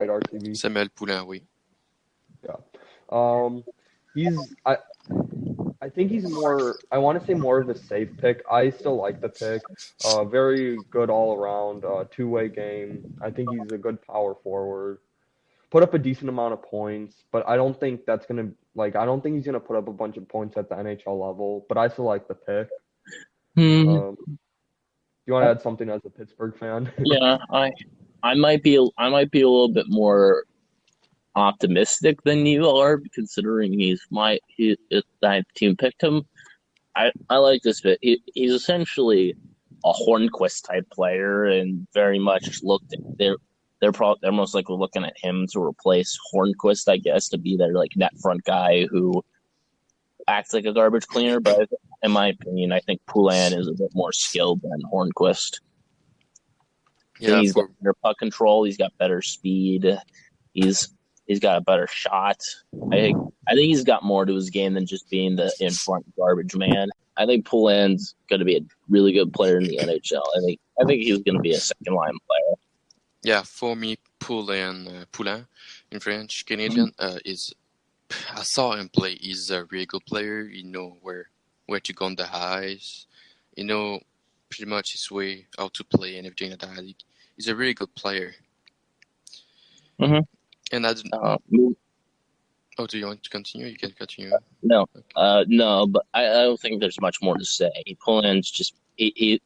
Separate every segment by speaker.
Speaker 1: RTV.
Speaker 2: Samuel Poulain, oui.
Speaker 1: Yeah. He's I think he's more. I want to say more of a safe pick. I still like the pick. Very good all around. Two-way game. I think he's a good power forward. Put up a decent amount of points, but I don't think that's gonna like. I don't think he's gonna put up a bunch of points at the NHL level. But I still like the pick.
Speaker 3: Hmm.
Speaker 1: Do you want to add something as a Pittsburgh fan?
Speaker 3: Yeah, I might be a little bit more optimistic than you are, considering my team picked him. I like this bit. He's essentially a Hornquist type player, and very much looked at they're most likely looking at him to replace Hornquist, I guess, to be their like net front guy who acts like a garbage cleaner. But in my opinion, I think Poulin is a bit more skilled than Hornquist. I think he's got better puck control. He's got better speed. He's got a better shot. I think he's got more to his game than just being the in front garbage man. I think Poulin's going to be a really good player in the NHL. I think he's going to be a second line player.
Speaker 2: Yeah, for me, Poulin in French Canadian is. I saw him play. He's a really good player. You know where to go on the highs. You know pretty much his way, how to play and everything like that. He's a really good player.
Speaker 3: Mm-hmm.
Speaker 2: And I don't. Oh, do you want to continue? You can continue.
Speaker 3: No, okay. No, but I don't think there's much more to say. Poulin's just he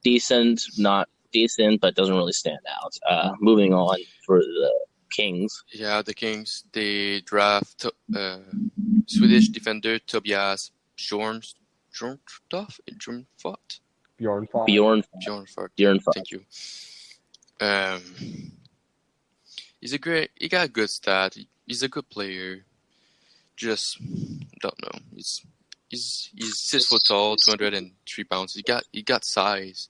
Speaker 3: decent, not decent, but doesn't really stand out. Moving on for the Kings.
Speaker 2: Yeah, the Kings, they draft Swedish defender Tobias Bjornfot. Thank you. He got a good stat. He's a good player. Just don't know. He's 6 foot tall, 203 pounds. He got size,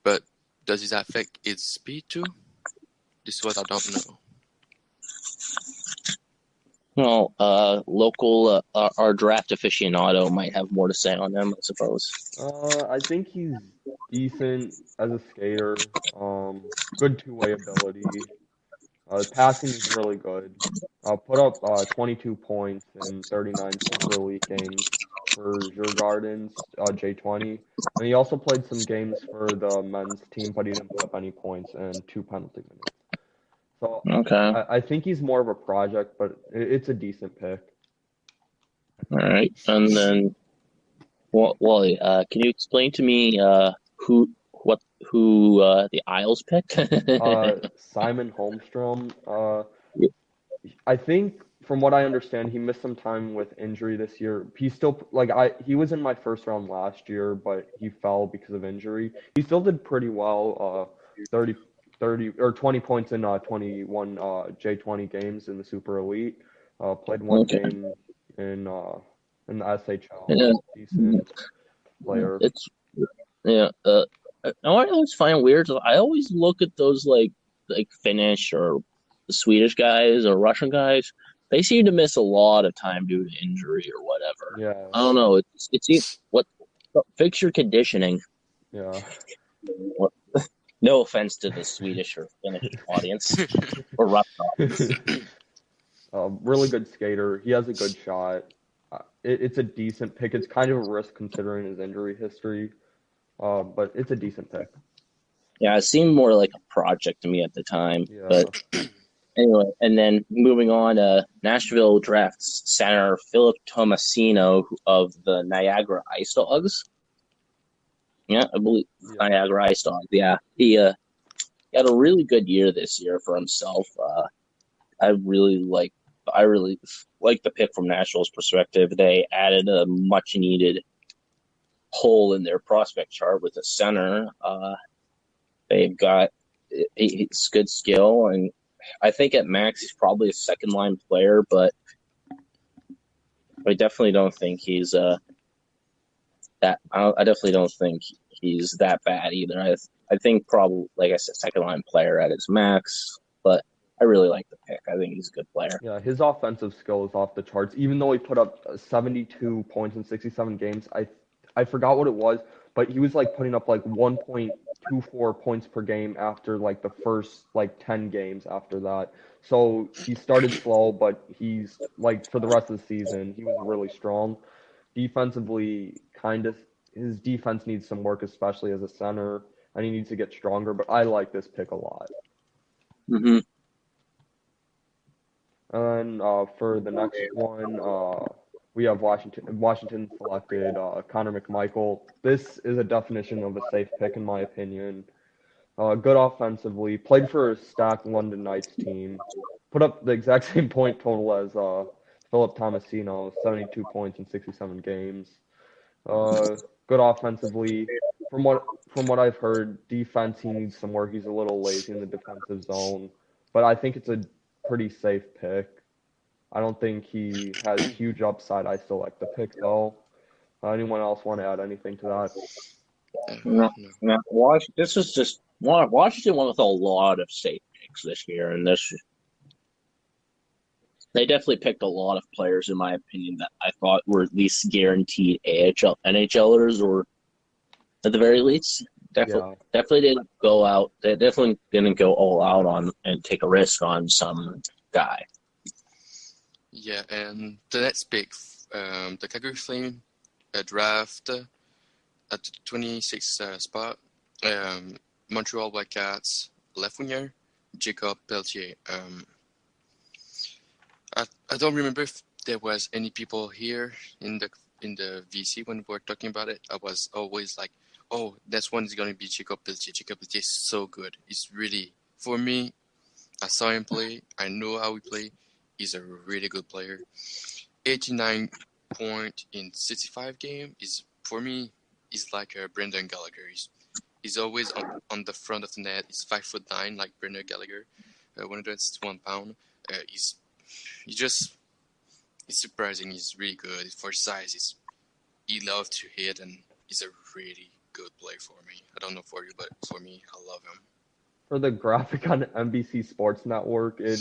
Speaker 2: but does it affect his speed too? This is what I don't know.
Speaker 3: Well, our draft aficionado might have more to say on him, I suppose.
Speaker 1: I think he's decent as a skater. Good two-way ability. Passing is really good. Put up 22 points in 39 Super League games for Djurgården's J20. And he also played some games for the men's team, but he didn't put up any points and 2 penalty minutes. So
Speaker 3: okay.
Speaker 1: I think he's more of a project, but it's a decent pick.
Speaker 3: All right. And then, Wally, can you explain to me who the Isles pick?
Speaker 1: Simon Holmstrom. I think from what I understand, he missed some time with injury this year. He still he was in my first round last year, but he fell because of injury. He still did pretty well. 30 or 20 points in 21 J20 games in the Super Elite. Played one game in the SHL.
Speaker 3: Yeah.
Speaker 1: Decent player.
Speaker 3: I always find weird. I always look at those like Finnish or Swedish guys or Russian guys. They seem to miss a lot of time due to injury or whatever.
Speaker 1: Yeah.
Speaker 3: I don't know. It's what fix your conditioning.
Speaker 1: Yeah.
Speaker 3: No offense to the Swedish or Finnish audience or Russian audience.
Speaker 1: Really good skater. He has a good shot. It's a decent pick. It's kind of a risk considering his injury history, but it's a decent pick.
Speaker 3: Yeah, it seemed more like a project to me at the time. Yeah. But anyway, and then moving on, Nashville drafts center Philip Tomasino of the Niagara Ice Dogs. Yeah, I believe Niagara Ice Dogs. Yeah, he had a really good year this year for himself. I really like the pick from Nashville's perspective. They added a much needed hole in their prospect chart with a center. They've got it's good skill, and I think at max he's probably a second line player, but I definitely don't think he's I definitely don't think he's that bad either. I think probably, like I said, second line player at his max, but I really like the pick. I think he's a good player.
Speaker 1: Yeah, his offensive skill is off the charts. Even though he put up 72 points in 67 games, I forgot what it was, but he was like putting up like 1.24 points per game after like the first like 10 games after that. So he started slow, but he's like for the rest of the season, he was really strong. Defensively, kind of his defense needs some work, especially as a center, and he needs to get stronger. But I like this pick a lot.
Speaker 3: Mm-hmm.
Speaker 1: And for the next one, we have Washington. Washington selected Connor McMichael. This is a definition of a safe pick, in my opinion. Good offensively. Played for a stacked London Knights team. Put up the exact same point total as Philip Tomasino, 72 points in 67 games. Good offensively. From what I've heard, defense he needs some work. He's a little lazy in the defensive zone, but I think it's a pretty safe pick. I don't think he has huge upside. I still like the pick though. Anyone else want to add anything to that?
Speaker 3: No. This is just Washington went with a lot of safe picks this year, and they definitely picked a lot of players, in my opinion, that I thought were at least guaranteed NHLers, or at the very least, definitely didn't go out. They definitely didn't go all out on and take a risk on some guy.
Speaker 2: Yeah, and the next pick, the Calgary Flame draft at the 26th spot, Montreal Whitecaps left winger Jacob Pelletier. I don't remember if there was any people here in the VC when we were talking about it. I was always like, oh, this one is going to be Jacob Pelletier. Jacob Pelletier is so good. He's really, for me, I saw him play. I know how he plays. He's a really good player. 89 point in 65 game is, for me, he's like Brendan Gallagher. He's always on the front of the net. He's 5'9", like Brendan Gallagher, 161 pound. He's surprising. He's really good for size. He loves to hit, and he's a really good player for me. I don't know for you, but for me, I love him.
Speaker 1: For the graphic on NBC Sports Network, it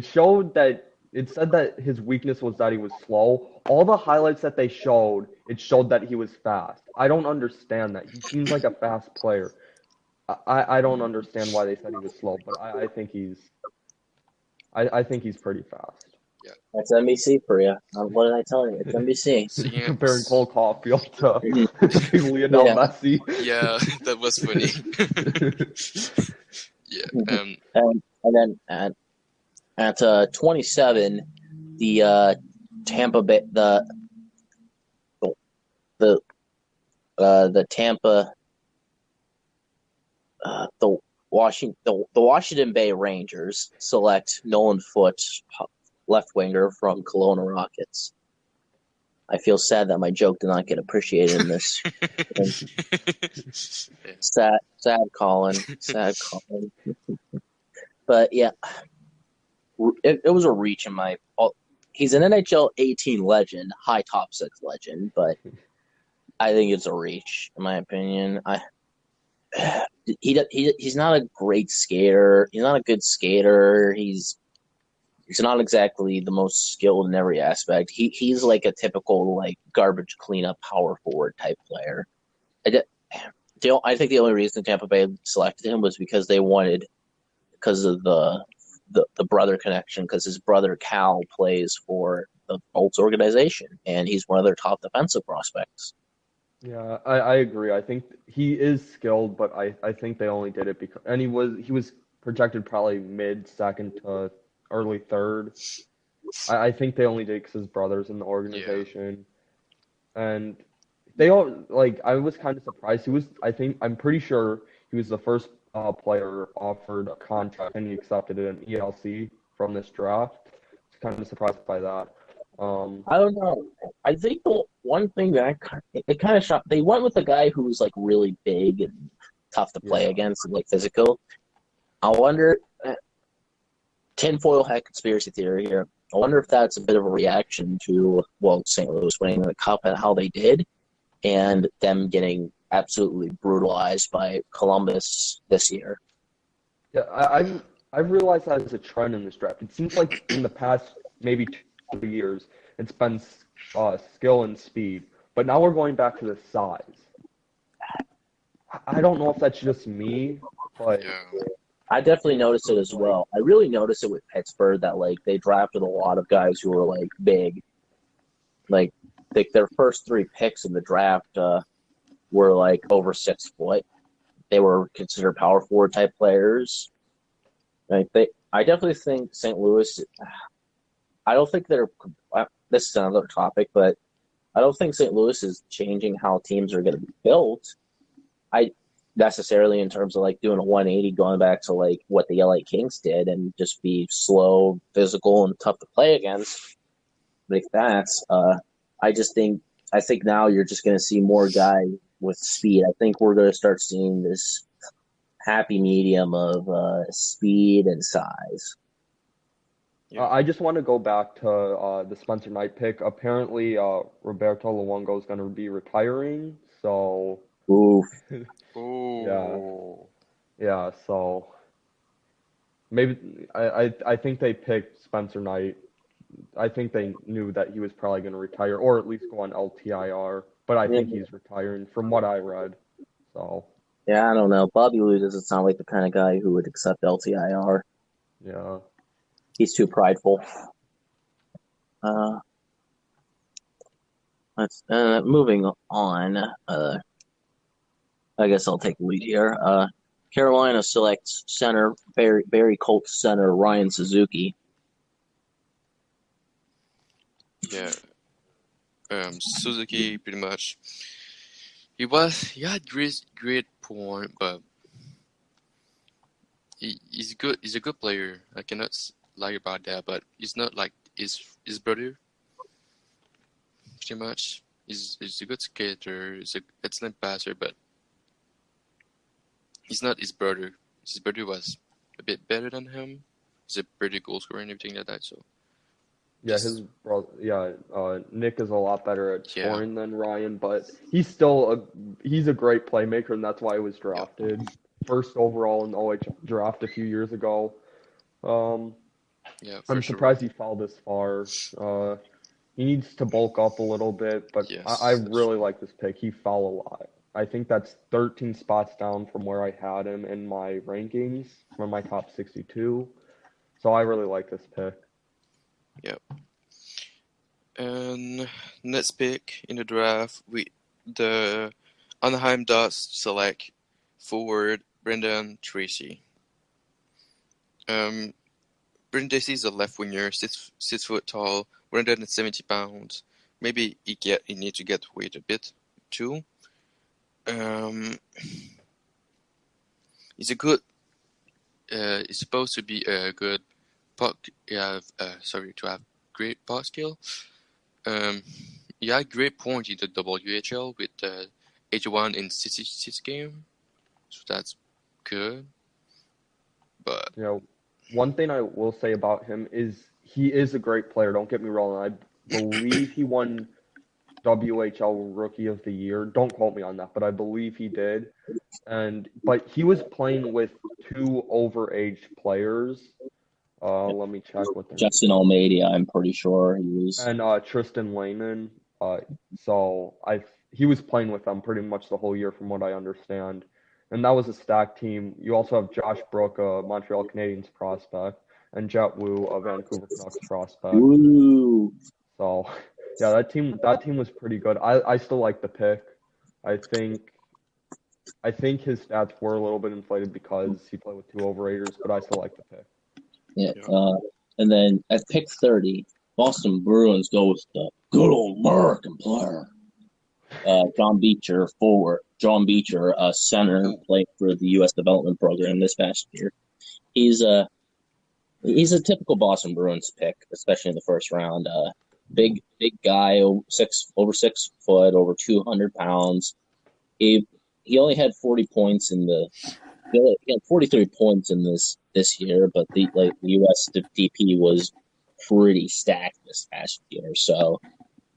Speaker 1: showed that it said that his weakness was that he was slow. All the highlights that they showed, it showed that he was fast. I don't understand that. He seems like a fast player. I don't understand why they said he was slow, but I think he's pretty fast.
Speaker 2: Yeah,
Speaker 3: that's NBC for you. What did I tell you? It's NBC.
Speaker 2: So, yeah,
Speaker 1: comparing Cole Caulfield to Lionel Messi.
Speaker 2: Yeah, that was funny. Yeah.
Speaker 3: And then at 27, the Tampa Bay the Washington Bay Rangers select Nolan Foote, left winger from Kelowna Rockets. I feel sad that my joke did not get appreciated in this. Sad, Colin. But yeah, it was a reach in my. He's an NHL 18 legend, high top six legend, but I think it's a reach in my opinion. He's not a great skater. He's not a good skater. He's not exactly the most skilled in every aspect. He's like a typical like garbage cleanup power forward type player. I think the only reason Tampa Bay selected him was because they wanted, because of the brother connection, because his brother Cal plays for the Bolts organization, and he's one of their top defensive prospects.
Speaker 1: Yeah, I agree. I think he is skilled, but I think they only did it because, and he was projected probably mid-second to early third. I think they only did it because his brother's in the organization. Yeah. And they all, like, I was kind of surprised. I'm pretty sure he was the first player offered a contract, and he accepted it in ELC from this draft. I was kind of surprised by that.
Speaker 3: I don't know. I think the one thing that it kind of shocked, they went with a guy who was like really big and tough to play against and like physical. I wonder, tinfoil hat conspiracy theory here. I wonder if that's a bit of a reaction to, well, St. Louis winning the Cup and how they did, and them getting absolutely brutalized by Columbus this year.
Speaker 1: Yeah, I've realized that as a trend in this draft. It seems like in the past maybe 2 years, it's been skill and speed, but now we're going back to the size. I don't know if that's just me, but
Speaker 2: Yeah.
Speaker 3: I definitely noticed it as well. I really noticed it with Pittsburgh that like they drafted a lot of guys who were like big. Like their first 3 picks in the draft were like over 6 foot. They were considered power forward type players. I definitely think St. Louis. I don't think they're. This is another topic, but I don't think St. Louis is changing how teams are going to be built. I necessarily in terms of like doing a 180, going back to like what the LA Kings did, and just be slow, physical, and tough to play against. Like that. I think now you're just going to see more guys with speed. I think we're going to start seeing this happy medium of speed and size.
Speaker 2: Yeah.
Speaker 1: I just want to go back to the Spencer Knight pick. Apparently, Roberto Luongo is going to be retiring, so
Speaker 3: Ooh,
Speaker 1: yeah,
Speaker 2: Oh.
Speaker 1: yeah. So maybe I think they picked Spencer Knight. I think they knew that he was probably going to retire or at least go on LTIR, but I
Speaker 3: yeah,
Speaker 1: think he's retiring from what I read. So
Speaker 3: yeah, I don't know. Bobby Lou doesn't sound like the kind of guy who would accept LTIR.
Speaker 1: yeah.
Speaker 3: He's too prideful. Uh, let's moving on. I guess I'll take the lead here. Carolina selects center Barry Colts center Ryan Suzuki.
Speaker 2: Yeah. Suzuki pretty much. He had great point, but he's good. He's a good player. I cannot lie about that. But he's not like his brother. Pretty much, he's a good skater. He's an excellent passer, but he's not his brother. His brother was a bit better than him. He's a pretty goal scorer and everything like that. So
Speaker 1: Yeah,
Speaker 2: just
Speaker 1: his brother. Yeah, Nick is a lot better at
Speaker 2: yeah,
Speaker 1: scoring than Ryan, but he's a great playmaker, and that's why he was
Speaker 2: yeah,
Speaker 1: drafted first overall in the OHL draft a few years ago. Um,
Speaker 2: yeah, for
Speaker 1: I'm
Speaker 2: sure.
Speaker 1: surprised he fell this far. He needs to bulk up a little bit, but I
Speaker 2: Yes, that's
Speaker 1: really like this pick. He fell a lot. I think that's 13 spots down from where I had him in my rankings from my top 62. So I really like this pick.
Speaker 2: yep. And next pick in the draft, the Anaheim Ducks select forward Brendan Tracy. Brendan Tracy is a left winger, 6 foot tall, 170 pounds. Maybe he need to get weight a bit too. He's a good. He's supposed to be a good puck. To have great puck skill. He had great point in the WHL with 81 in 66 game, so that's good. But
Speaker 1: You know, one thing I will say about him is he is a great player. Don't get me wrong. I believe he won WHL Rookie of the Year. Don't quote me on that, but I believe he did. But he was playing with two overaged players. Let me check what their names
Speaker 3: Justin
Speaker 1: are.
Speaker 3: Almeida, I'm pretty sure he was.
Speaker 1: And Tristan Lehman. So he was playing with them pretty much the whole year, from what I understand. And that was a stacked team. You also have Josh Brook, a Montreal Canadiens prospect, and Jet Wu, a Vancouver Canucks prospect.
Speaker 3: Ooh.
Speaker 1: So, yeah, that team was pretty good. I still like the pick. I think his stats were a little bit inflated because he played with two overraters, but I still like the pick.
Speaker 3: Yeah.
Speaker 2: yeah,
Speaker 3: And then at pick 30, Boston Bruins go with the good old American player. John Beecher, forward. John Beecher, a center, played for the U.S. development program this past year. He's a typical Boston Bruins pick, especially in the first round. Big guy, over 6 foot, over 200 pounds. He only had 40 points in the. He had 43 points in this year, but the U.S. DP was pretty stacked this past year, so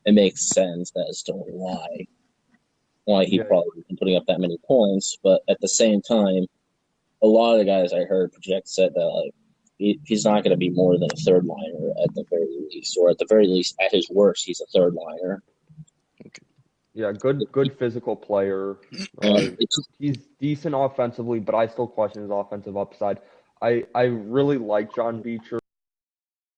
Speaker 3: it makes sense as to why he
Speaker 1: Yeah,
Speaker 3: probably wasn't putting up that many points. But at the same time, a lot of the guys I heard said that he's not going to be more than a third liner at the very least, or at the very least, at his worst, he's a third liner.
Speaker 1: Yeah, good physical player. He's decent offensively, but I still question his offensive upside. I really like John Beecher.